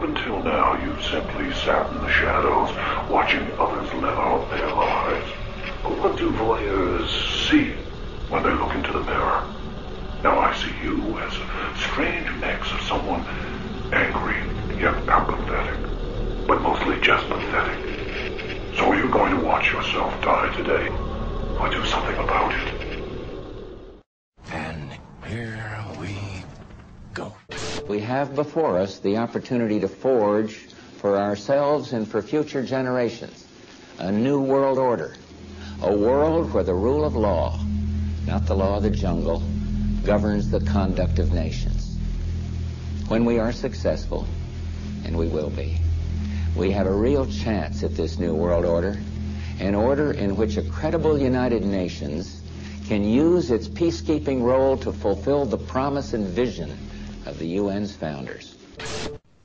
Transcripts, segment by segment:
until now, you simply sat in the shadows, watching others live out their lives. But what do voyeurs see when they look into the mirror? Now I see you as a strange mix of someone angry yet apathetic, but mostly just pathetic. So are you going to watch yourself die today, or do something about it? And here we go. We have before us the opportunity to forge for ourselves and for future generations a new world order, a world where the rule of law, not the law of the jungle, governs the conduct of nations. When we are successful, and we will be, we have a real chance at this new world order, an order in which a credible United Nations can use its peacekeeping role to fulfill the promise and vision of the UN's founders.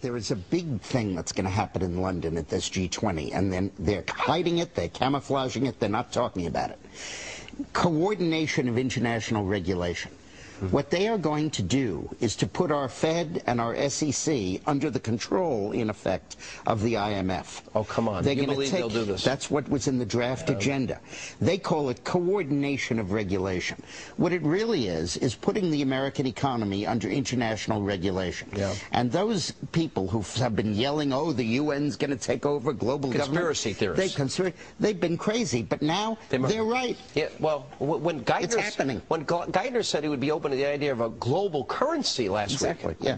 There is a big thing that's going to happen in London at this G20, and then they're hiding it, they're camouflaging it, they're not talking about it. Coordination of international regulation. What they are going to do is to put our Fed and our SEC under the control, in effect, of the IMF. Oh, come on. They're You going to believe take, they'll do this? That's what was in the draft agenda. They call it coordination of regulation. What it really is putting the American economy under international regulation. Yeah. And those people who have been yelling, oh, the UN's going to take over global Conspiracy government. theorists. They've been crazy, but now they're right. Yeah, well, when Geithner, It's happening. When Geithner said he would be open to the idea of a global currency last Exactly, week, yeah.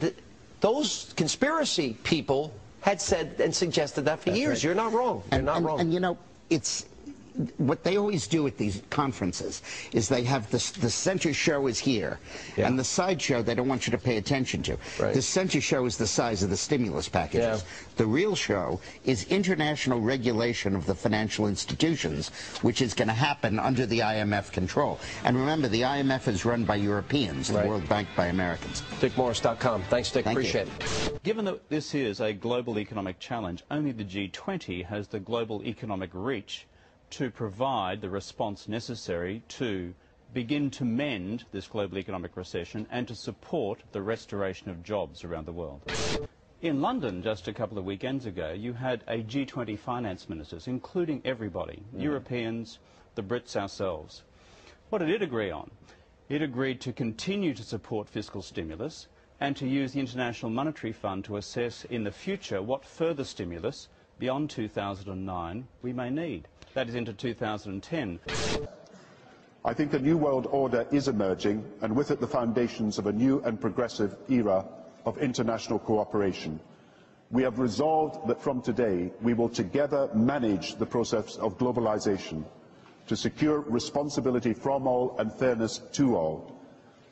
those conspiracy people had said and suggested that for years. Right. You're not wrong. You're not wrong. And you know, it's what they always do at these conferences is they have the center show is here, Yeah. and the side show they don't want you to pay attention to. Right. The center show is the size of the stimulus packages. Yeah. The real show is international regulation of the financial institutions, which is going to happen under the IMF control. And remember, the IMF is run by Europeans, the Right. World Bank by Americans. DickMorris.com. Thanks, Dick. Thank Appreciate you. it. Given that this is a global economic challenge, only the G20 has the global economic reach to provide the response necessary to begin to mend this global economic recession and to support the restoration of jobs around the world. In London, just a couple of weekends ago, you had a G20 finance ministers, including everybody, Europeans, the Brits, ourselves. What did it agree on? It agreed to continue to support fiscal stimulus and to use the International Monetary Fund to assess in the future what further stimulus beyond 2009 we may need. That is into 2010. I think a new world order is emerging, and with it the foundations of a new and progressive era of international cooperation. We have resolved that from today we will together manage the process of globalization to secure responsibility from all and fairness to all.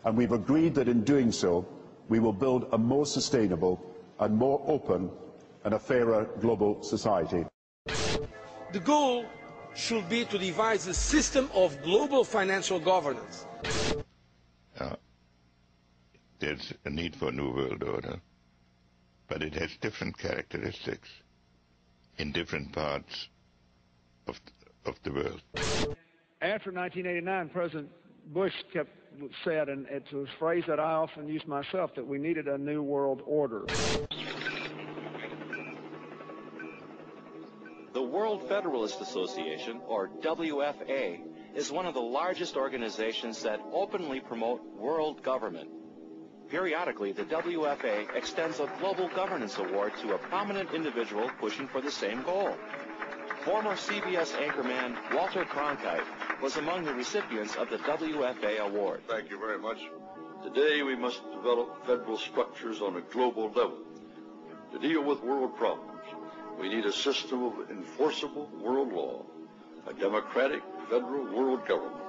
And we've agreed that in doing so we will build a more sustainable and more open and a fairer global society. The goal should be to devise a system of global financial governance. There's a need for a new world order, but it has different characteristics in different parts of the world. After 1989, President Bush said, and it's a phrase that I often use myself, that we needed a new world order. The World Federalist Association, or WFA, is one of the largest organizations that openly promote world government. Periodically, the WFA extends a Global Governance Award to a prominent individual pushing for the same goal. Former CBS anchorman Walter Cronkite was among the recipients of the WFA award. Thank you very much. Today we must develop federal structures on a global level to deal with world problems. We need a system of enforceable world law, a democratic federal world government.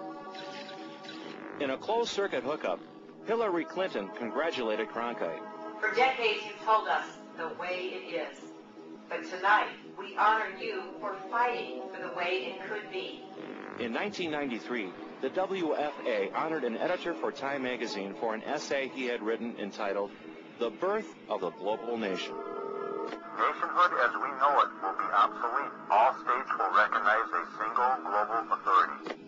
In a closed-circuit hookup, Hillary Clinton congratulated Cronkite. For decades you've told us the way it is. But tonight, we honor you for fighting for the way it could be. In 1993, the WFA honored an editor for Time magazine for an essay he had written entitled, The Birth of the Global Nation. Nationhood as we know it will be obsolete. All states will recognize a single global authority.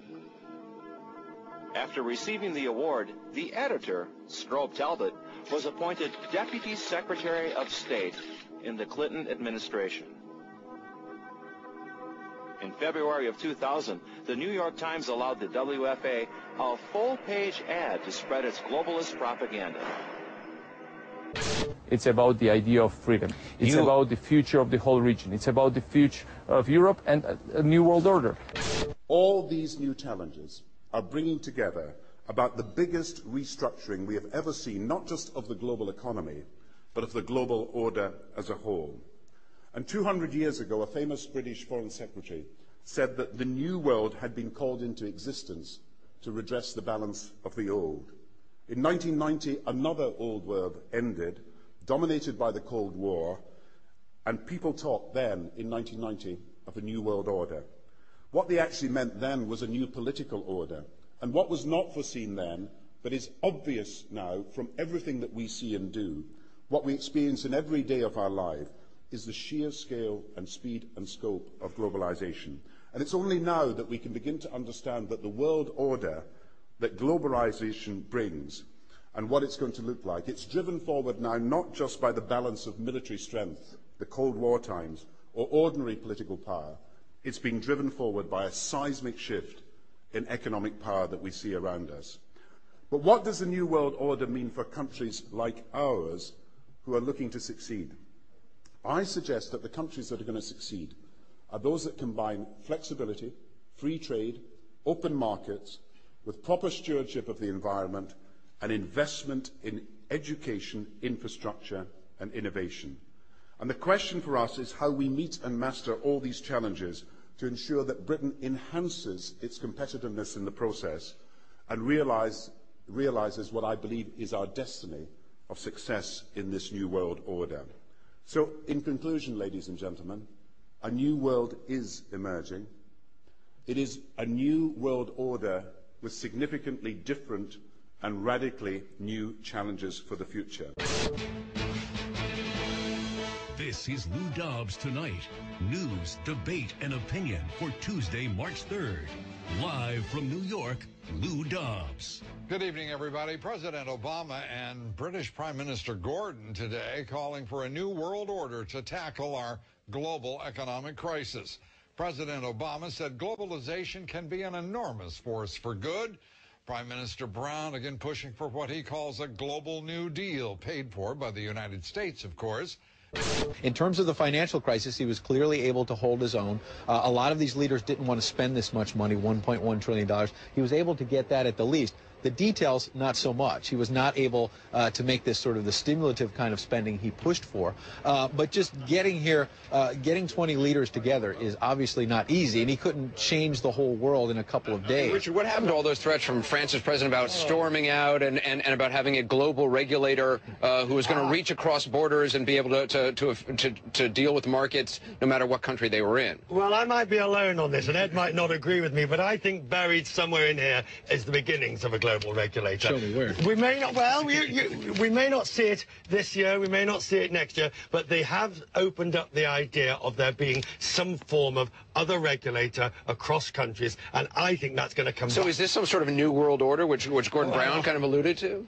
After receiving the award, the editor, Strobe Talbot, was appointed Deputy Secretary of State in the Clinton administration. In February of 2000, the New York Times allowed the WFA a full-page ad to spread its globalist propaganda. It's about the idea of freedom. It's about the future of the whole region. It's about the future of Europe and a new world order. All these new challenges are bringing together about the biggest restructuring we have ever seen, not just of the global economy, but of the global order as a whole. And 200 years ago, a famous British Foreign Secretary said that the new world had been called into existence to redress the balance of the old. In 1990, another old world ended, dominated by the Cold War, and people talked then, in 1990, of a new world order. What they actually meant then was a new political order. And what was not foreseen then, but is obvious now from everything that we see and do, what we experience in every day of our life, is the sheer scale and speed and scope of globalization. And it's only now that we can begin to understand that the world order that globalization brings and what it's going to look like, it's driven forward now not just by the balance of military strength, the Cold War times, or ordinary political power. It's being driven forward by a seismic shift in economic power that we see around us. But what does the new world order mean for countries like ours who are looking to succeed? I suggest that the countries that are going to succeed are those that combine flexibility, free trade, open markets, with proper stewardship of the environment and investment in education, infrastructure and innovation. And the question for us is how we meet and master all these challenges to ensure that Britain enhances its competitiveness in the process and realizes what I believe is our destiny of success in this new world order. So, in conclusion, ladies and gentlemen, a new world is emerging. It is a new world order with significantly different and radically new challenges for the future. This is Lou Dobbs Tonight. News, debate, and opinion for Tuesday, March 3rd. Live from New York, Lou Dobbs. Good evening, everybody. President Obama and British Prime Minister Gordon today calling for a new world order to tackle our global economic crisis. President Obama said globalization can be an enormous force for good. Prime Minister Brown again pushing for what he calls a global New Deal, paid for by the United States, of course. In terms of the financial crisis, he was clearly able to hold his own. A lot of these leaders didn't want to spend this much money, $1.1 trillion. He was able to get that at the least. The details, not so much. He was not able to make this sort of the stimulative kind of spending he pushed for. But just getting here, getting 20 leaders together is obviously not easy, and he couldn't change the whole world in a couple of days. Richard, what happened to all those threats from France's president about storming out and about having a global regulator who was going to reach across borders and be able to deal with markets no matter what country they were in? Well, I might be alone on this, and Ed might not agree with me, but I think buried somewhere in here is the beginnings of a global regulator. Show me where. We may not, well, we may not see it this year, we may not see it next year, but they have opened up the idea of there being some form of other regulator across countries, and I think that's going to come So back. is this some sort of a new world order, which Gordon Brown kind of alluded to?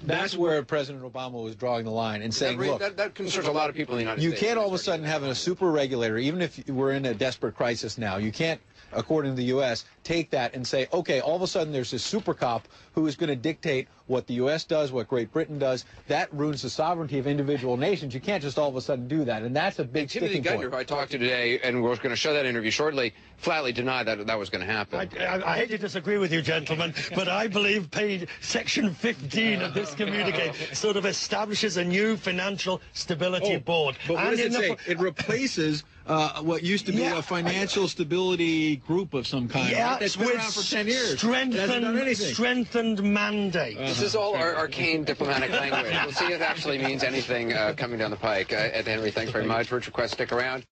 That's where President Obama was drawing the line and saying, look, that concerns a lot of people in the United States. You can't all of a sudden have a super regulator, even if we're in a desperate crisis now. You can't, according to the U.S., take that and say, okay, all of a sudden there's this super cop who is going to dictate what the U.S. does, what Great Britain does. That ruins the sovereignty of individual nations. You can't just all of a sudden do that, and that's a big sticking point. Timothy Geithner, who I talked to today, and we're going to show that interview shortly, flatly denied that that was going to happen. I hate to disagree with you, gentlemen, but I believe Section 15 of this communique sort of establishes a new financial stability board. But what does it say? It replaces what used to be a financial stability group of some kind. Yeah, right? That's been around for 10 years. Strengthened mandate. This is all arcane diplomatic language. We'll see if it actually means anything coming down the pike. Ed Henry, thanks very much. Richard Quest, stick around.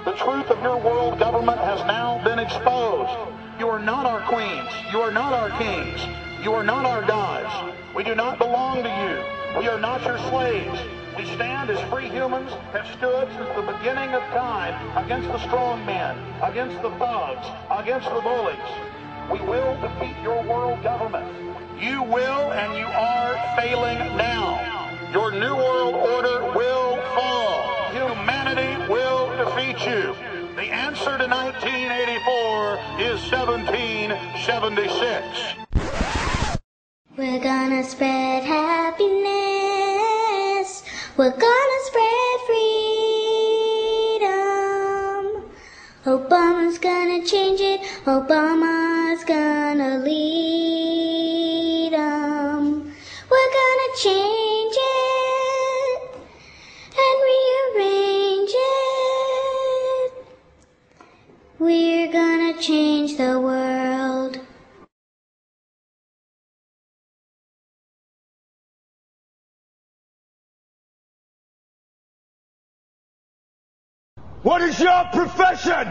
The truth of your world government has now been exposed. You are not our queens. You are not our kings. You are not our gods. We do not belong to you. We are not your slaves. We stand as free humans, have stood since the beginning of time against the strong men, against the thugs, against the bullies. We will defeat your world government. You will, and you are failing now. Your new world order will fall. Humanity will defeat you. The answer to 1984 is 1776. We're gonna spread happiness. We're gonna spread freedom. Obama's gonna change it. Obama's gonna lead 'em. We're gonna change it and rearrange it. We're gonna change the world. What is your profession?